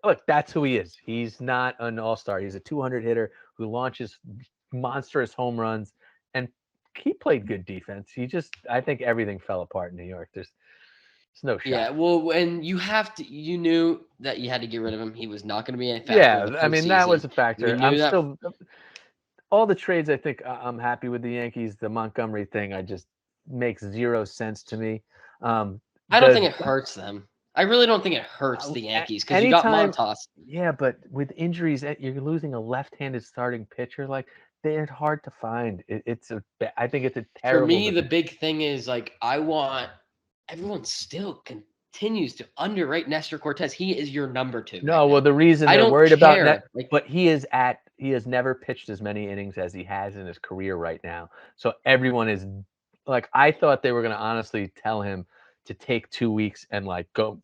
look, that's who he is. He's not an all-star. He's a 200 hitter who launches monstrous home runs, and he played good defense. I think everything fell apart in New York. There's no yeah, shot. well, when you knew that you had to get rid of him. He was not going to be a factor in Yeah, the I mean, that postseason. was a We factor. I'm knew that. still all the trades. I think I'm happy with the Yankees. The Montgomery thing, I just makes zero sense to me. I don't think The it hurts them. I really don't think it hurts the Yankees because you got anytime, Montas. yeah, but with injuries, you're losing a left-handed starting pitcher. Like they're hard to find. I think it's a For terrible me, the decision. big thing is like I want everyone still continues to underrate Nestor Cortez. He is your number two right No, well, now. the reason I they're don't worried about net, care. Like, but he has never pitched as many innings as he has in his career right now. So everyone is like, I thought they were going to honestly tell him to take 2 weeks and like go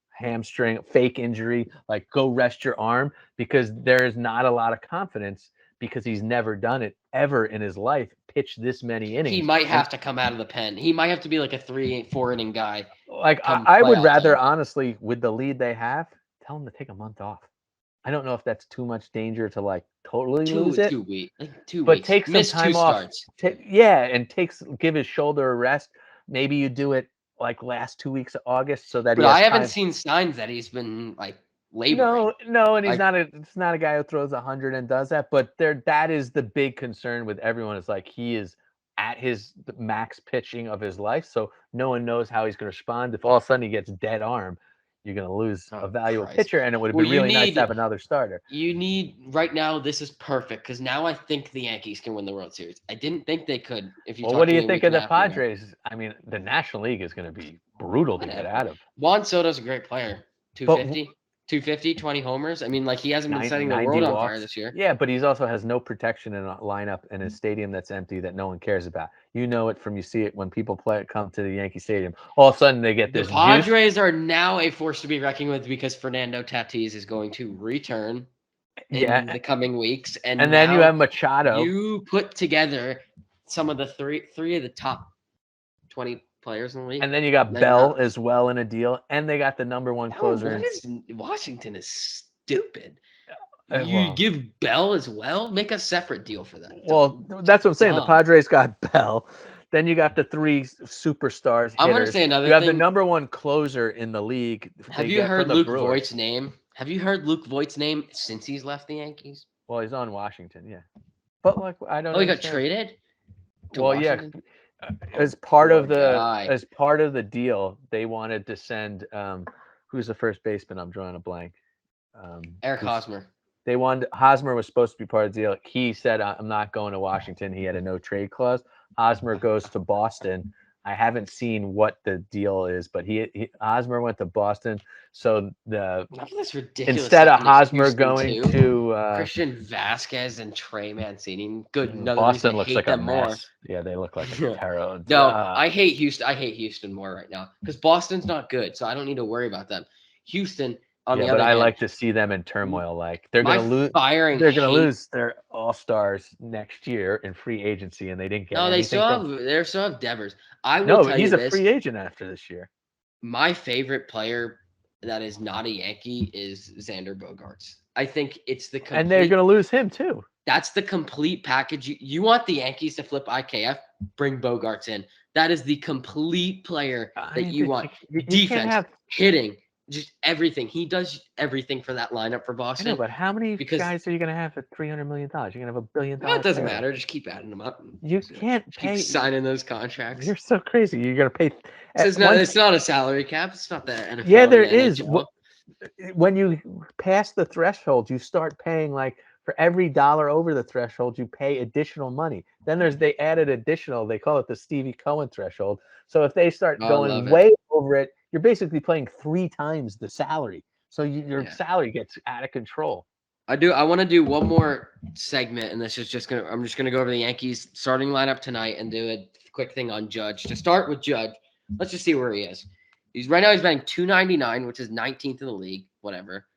hamstring, fake injury, like go rest your arm because there is not a lot of confidence because he's never done it ever in his life, pitch this many he innings. might And have to come out of the pen. He might have to be like a 4 inning guy like, come I would playoff rather time. honestly, with the lead they have, tell him to take a month off. I don't know if that's too much danger to like totally lose it, 2 weeks, like 2 weeks. but take some Missed two time off. starts. Yeah, and give his shoulder a rest. Maybe you do it like last 2 weeks of August so that he But I has haven't time. seen signs that he's been like laboring. No, and Like, it's not a guy who throws 100 and does that, but that is the big concern with everyone is like he is at his max pitching of his life, so no one knows how he's going to respond. If all of a sudden he gets dead arm, you're going to lose oh a valuable Christ. pitcher, and it would have Well, been really nice to have another starter. you need right now. This is perfect because now I think the Yankees can win the World Series. I didn't think they could. If you Well, what talked do to you me a think week of and a the half ago, Padres? I mean, the National League is going to be brutal to get whatever. out of. Juan Soto's a great player. But 250, 20 homers. I mean, like he hasn't been setting the 90 world on fire walks. this year. Yeah, but he's also has no protection in a lineup in a stadium that's empty that no one cares about. You know it from you see it when people come to the Yankee Stadium. All of a sudden they get The this juice. Padres are now a force to be reckoned with because Fernando Tatis is going to return in Yeah, the coming weeks, and and then you have now Machado, you put together some of the three of the top 20 players in the league. and then you got Then Bell as well in a deal, and they got the number one no, closer. Washington is stupid. You give Bell as well? Make a separate deal for that. Well, that's what I'm saying. The Dumb. Padres got Bell. Then you got the three superstars I'm gonna hitters. say another You have the thing. number one closer in the league. Have They you get heard from the Luke Brewers. Voigt's name? Have you heard Luke Voigt's name since he's left the Yankees? Well, he's on Washington, yeah. But like, I don't Oh, he got understand. traded to Well, yeah, Washington. as part Poor of the guy. as part of the deal, they wanted to send who's the first baseman? I'm drawing a blank. Eric who's- Hosmer. They wanted Hosmer was supposed to be part of the deal. He said, "I'm not going to Washington." He had a no trade clause. Hosmer goes to Boston. I haven't seen what the deal is, but Hosmer went to Boston. So None of this ridiculous instead stuff of in Hosmer Houston, going too. to Christian Vasquez and Trey Mancini. Good. Another Boston, reason I looks hate like a them more. mess. Yeah, they look like a terror. No, I hate Houston. I hate Houston more right now because Boston's not good, so I don't need to worry about them. Houston, on the but other I hand, like to see them in turmoil. Like they're my gonna lose. firing They're gonna hate- lose their all-stars next year in free agency, and they didn't get No, they anything. still have Devers. I will No, tell he's you a this. free agent after this year. My favorite player that is not a Yankee is Xander Bogaerts. I think it's the complete. And they're gonna lose him too. That's the complete package. You want the Yankees to flip IKF? Bring Bogaerts in. That is the complete player that you want. You Defense, can't have. hitting, just everything. He does everything for that lineup for I Boston. know, but how many because- guys are you gonna have at $300 million? You're gonna have $1 billion. Well, it doesn't matter. Just keep adding them up. You can't Keep pay. signing those contracts. You're so crazy. You're gonna pay. It's not a salary cap. It's not the NFL. Yeah, or there the is. NHL. When you pass the threshold, you start paying like for every dollar over the threshold, you pay additional money. Then they added additional. They call it the Stevie Cohen threshold. So if they start going way over it, you're basically paying 3 times the salary. So your salary gets out of control. I want to do one more segment, and I'm just gonna go over the Yankees starting lineup tonight and do a quick thing on Judge. To start with Judge, let's just see where he is. He's batting 299, which is 19th in the league. Whatever.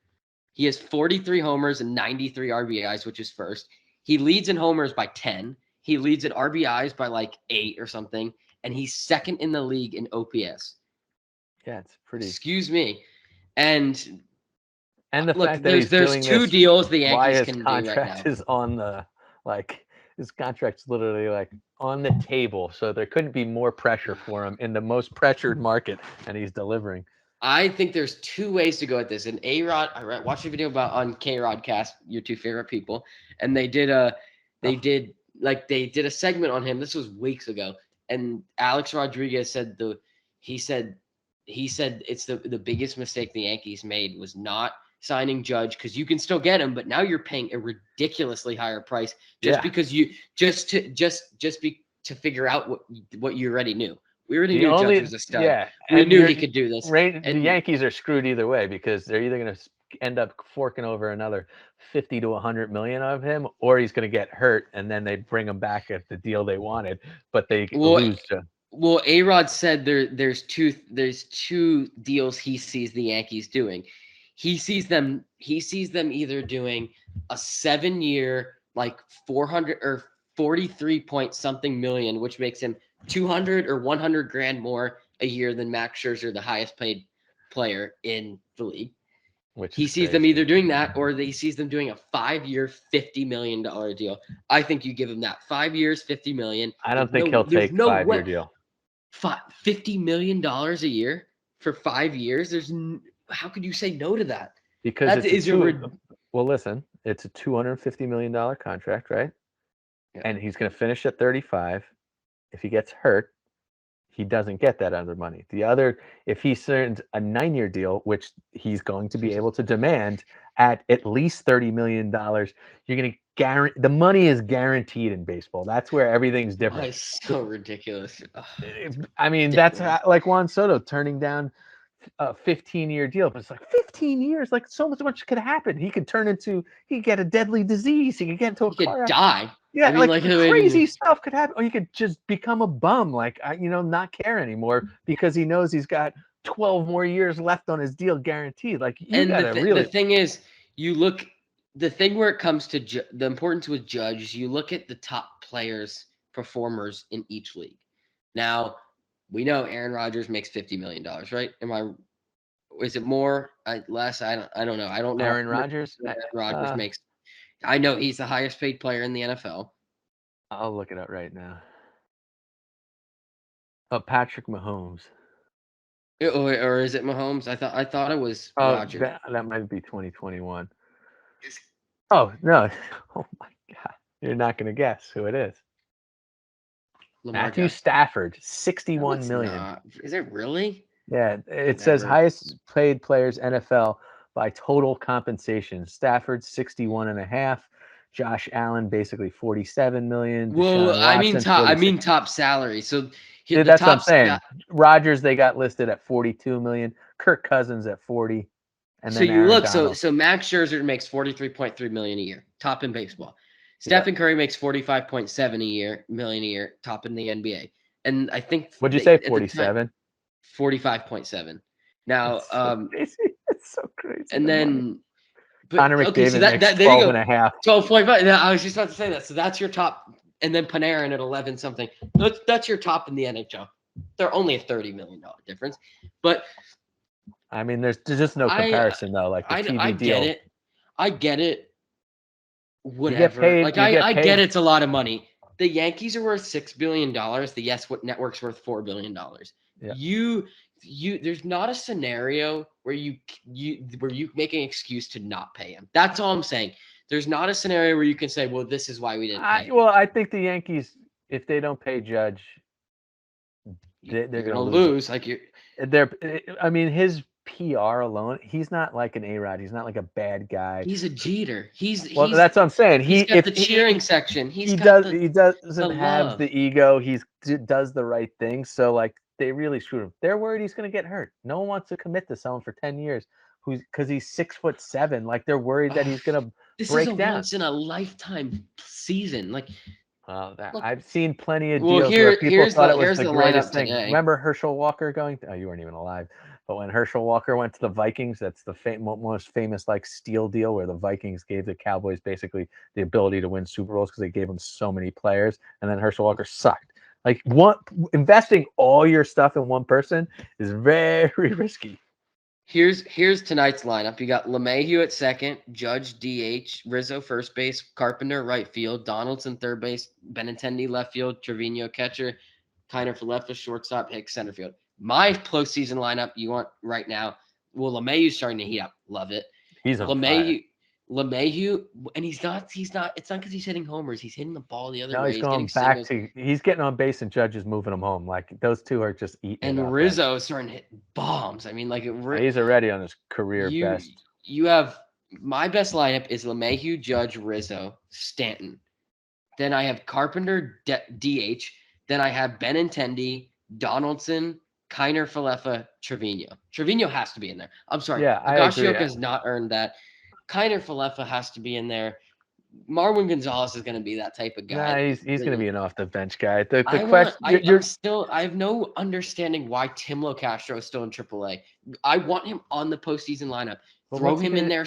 He has 43 homers and 93 RBIs, which is first. He leads in homers by 10. He leads in RBIs by like 8 or something, and he's second in the league in OPS. Yeah, it's pretty. Excuse me, and the look, fact that he's there's doing two this, deals the why Yankees his can do right now. contract is on the his contract's literally like on the table, so there couldn't be more pressure for him in the most pressured market, and he's delivering. I think there's 2 ways to go at this. And A-Rod, I watched a video on K-Rodcast, your 2 favorite people, and they did a segment on him. This was weeks ago, and Alex Rodriguez said he said it's the biggest mistake the Yankees made was not signing Judge, because you can still get him, but now you're paying a ridiculously higher price because you to figure out what you already knew. We already knew Judge was a stud. Yeah, we knew he could do this. The Yankees are screwed either way, because they're either going to end up forking over another 50 to 100 million of him, or he's going to get hurt, and then they bring him back at the deal they wanted, but they lose to. Well, A-Rod said there's two deals he sees the Yankees doing. He sees them either doing a 7-year like 400 or 43 point something million, which makes him 200 or 100 grand more a year than Max Scherzer, the highest paid player in the league. He sees them either doing that, or he sees them doing a 5-year, $50 million deal. I think you give him that 5 years, $50 million. I don't think he'll take a 5-year deal. $50 million a year for 5 years. How could you say no to that? Because well, listen, it's a $250 million contract, right? Yeah. And he's going to finish at 35. If he gets hurt, he doesn't get that other money. If he signs a 9-year deal, which he's going to be able to demand at least $30 million, you're going to guarantee the money is guaranteed in baseball. That's where everything's different. That's so ridiculous. I mean, that's like Juan Soto turning down a 15-year deal, but it's like 15 years, like so much could happen. He could get a deadly disease. He could get into a car. Could die. Yeah, I mean, crazy stuff could happen. Or you could just become a bum, not care anymore because he knows he's got 12 more years left on his deal guaranteed. Like, the thing is, the thing where it comes to the importance with Judge is you look at the top performers in each league. Now, we know Aaron Rodgers makes $50 million, right? Is it more? Less? I don't know. I don't know. Aaron Rodgers. Aaron Rodgers makes. I know he's the highest paid player in the NFL. I'll look it up right now. Oh, Patrick Mahomes. Or is it Mahomes? I thought it was Oh, Rodgers. that might be 2021. Oh no! Oh my God! You're not gonna guess who it is. Lamar Matthew Jackson. Stafford, No, 61 it's million. not. Is it really? Yeah, it says Whatever. highest paid players NFL by total compensation. Stafford 61 and a half. Josh Allen basically 47 million. Well, Deshaun Watson 46. top salary. So Yeah, the that's what I'm top. saying. Rodgers they got listed at 42 million. Kirk Cousins at 40, and So then you Aaron look. Donald. So Max Scherzer makes 43.3 million a year, top in baseball. Yeah. Stephen Curry makes 45.7 million a year, top in the NBA. And I think Would you say at the time 47? 45.7. Now, That's so crazy. It's so crazy. and The money. then, but Connor okay, so McDavid makes there you 12 go, and a half. 12.5. I was just about to say that. So that's your top, and then Panarin at 11 something. That's your top in the NHL. They're only a $30 million difference, but I mean, there's just no comparison though. Like the TV I deal. get it. I get it. You get Whatever. paid. Like You get I paid. get it's a lot of money. The Yankees are worth $6 billion. The Yes What Network's worth $4 billion. Yeah. You there's not a scenario where you make an excuse to not pay him. That's all I'm saying. There's not a scenario where you can say, well, this is why we didn't pay him. Well, I think the Yankees, if they don't pay Judge, they're You're going to lose. Like you're. I mean, his PR alone, he's not like an A-Rod. He's not like a bad guy. He's a Jeter. Well, that's what I'm saying. He's got the cheering section. He doesn't the have love. the ego. He does the right thing. So like they really screwed him. They're worried he's going to get hurt. No one wants to commit to someone for 10 years because he's 6'7". Like they're worried that he's going to break down. Once in a lifetime season. Like look, I've seen plenty of well, deals where people thought it was the greatest thing. Today. Remember Herschel Walker going? Oh, you weren't even alive. But when Herschel Walker went to the Vikings, that's the most famous like steal deal where the Vikings gave the Cowboys basically the ability to win Super Bowls because they gave them so many players, and then Herschel Walker sucked. Like investing all your stuff in one person is very risky. Here's tonight's lineup. You got LeMahieu at second, Judge DH, Rizzo first base, Carpenter right field, Donaldson third base, Benintendi left field, Trevino catcher, Kiner for left field, shortstop, Hicks center field. My postseason lineup you want right now. Well, LeMahieu's starting to heat up. Love it. He's on fire. LeMahieu, and he's not. It's not because he's hitting homers. He's hitting the ball the other way. He's going back to. He's getting on base, and Judge is moving him home. Like those two are just eating. And Rizzo is starting to hit bombs. I mean, like he's already on his career best. You have my best lineup is LeMahieu, Judge, Rizzo, Stanton. Then I have Carpenter, DH. Then I have Benintendi, Donaldson, Kiner, Falefa, Trevino. Trevino has to be in there. I'm sorry. Yeah, Higashioka has not earned that. Kiner, Falefa has to be in there. Marwin Gonzalez is going to be that type of guy. Nah, he's going to be an off the bench guy. I have no understanding why Tim LoCastro is still in AAA. I want him on the postseason lineup. Throw him in there.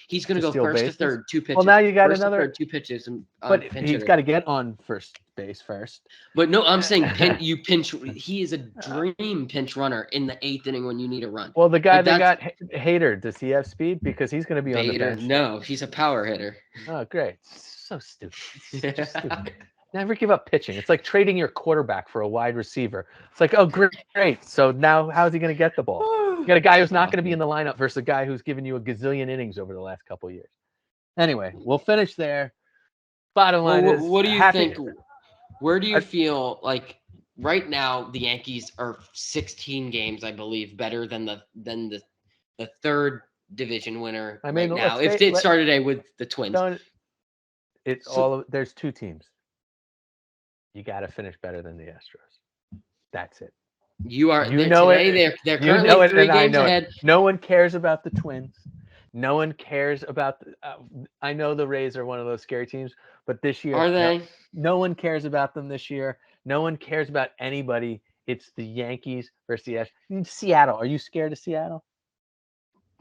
He's going to go first to third, 2 pitches. Well, now you got first another to third, 2 pitches. But he's got to get on first base first. But no, I'm saying pinch. He is a dream pinch runner in the 8th inning when you need a run. Well, the guy that got Hader, does he have speed? Because he's going to be on the bench. No, he's a power hitter. Oh, great. So stupid. Stupid. Never give up pitching. It's like trading your quarterback for a wide receiver. It's like, oh, great. So now how's he going to get the ball? You got a guy who's not going to be in the lineup versus a guy who's given you a gazillion innings over the last couple of years. Anyway, we'll finish there. Bottom line is, what do you think? Where do you feel like right now the Yankees are 16 games, I believe, better than the third division winner right now? If it started today with the Twins. There's 2 teams. You got to finish better than the Astros. That's it. They're currently 3 games ahead. No one cares about the Twins. No one cares about. I know the Rays are one of those scary teams, but this year are they? No one cares about them this year. No one cares about anybody. It's the Yankees versus the Astros. Seattle. Are you scared of Seattle?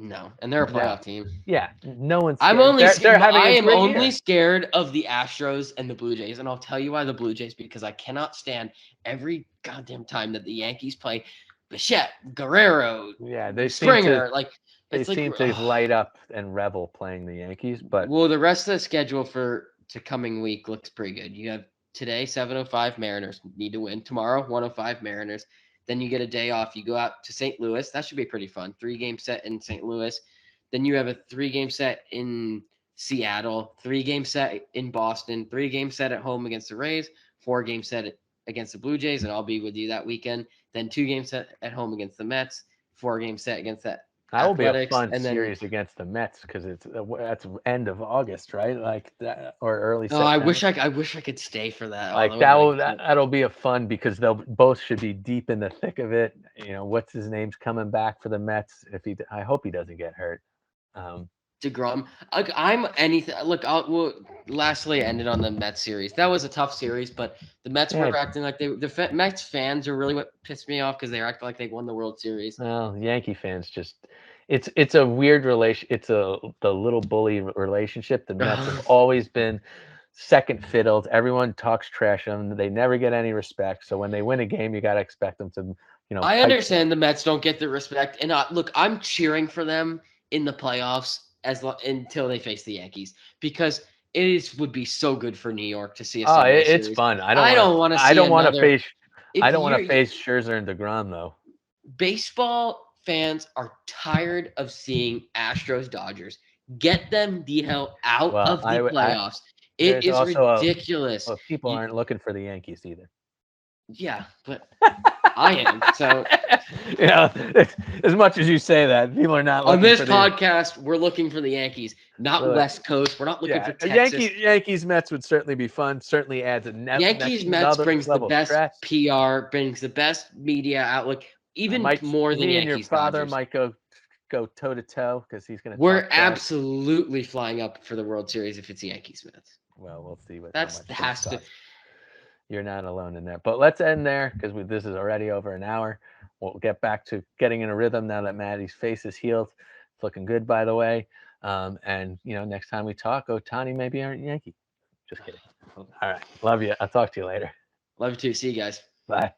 No, and they're a playoff team. Yeah, no one's scared. I am only scared of the Astros and the Blue Jays, and I'll tell you why the Blue Jays, because I cannot stand every goddamn time that the Yankees play Bichette, Guerrero, Yeah, they Springer. Like it's like seem to light up and revel playing the Yankees, but well, the rest of the schedule for to coming week looks pretty good. You have today 7:05 Mariners need to win. Tomorrow 1:05 Mariners. Then you get a day off. You go out to St. Louis. That should be pretty fun. 3-game set in St. Louis. Then you have a 3-game set in Seattle. 3-game set in Boston. 3-game set at home against the Rays. 4-game set against the Blue Jays, and I'll be with you that weekend. Then 2-game set at home against the Mets. 4-game set against the that will be a Athletics, fun and then series against the Mets because that's end of August, right? Like that or early oh, I September. wish I could stay for that. Oh, that Like would have been a that'll be a fun because they'll both should be deep in the thick of it. You know, what's his name's coming back for the Mets? I hope he doesn't get hurt. DeGrom. I'm anything. Look, lastly, I ended on the Mets series. That was a tough series, but the Mets Yeah. were acting like Mets fans are really what pissed me off because they acting like they won the World Series. Well, Yankee fans just it's a weird relation. It's the little bully relationship. The Mets have always been second fiddle. Everyone talks trash on them. They never get any respect. So when they win a game, you got to expect them to, I understand the Mets don't get the respect, and look, I'm cheering for them in the playoffs until they face the Yankees because would be so good for New York to see a Oh, Subway it's Series. fun. I don't want to I see don't want to another. face. I If don't want to you're face Scherzer and DeGrom though. baseball fans are tired of seeing Astros Dodgers. Get them the hell out Well, of the I playoffs. It there's is also ridiculous. people aren't looking for the Yankees either. Yeah, but I am. So You know, as much as you say that, people are not on looking this for the podcast, we're looking for the Yankees, not well, West Coast. We're not looking yeah. for Texas. Yankees Mets would certainly be fun. Certainly adds Yankees Mets another brings the level of best stress. PR, brings the best media outlook, even more than Me and your Yankees father Dodgers. might go toe to toe because he's going to We're talk trash. absolutely flying up for the World Series if it's Yankees Mets. Well, we'll see how That's much things has to. cost. You're not alone in that. But let's end there because this is already over an hour. We'll get back to getting in a rhythm now that Matty's face is healed. It's looking good, by the way. And next time we talk, Ohtani may be our Yankee. Just kidding. All right. Love you. I'll talk to you later. Love you too. See you guys. Bye.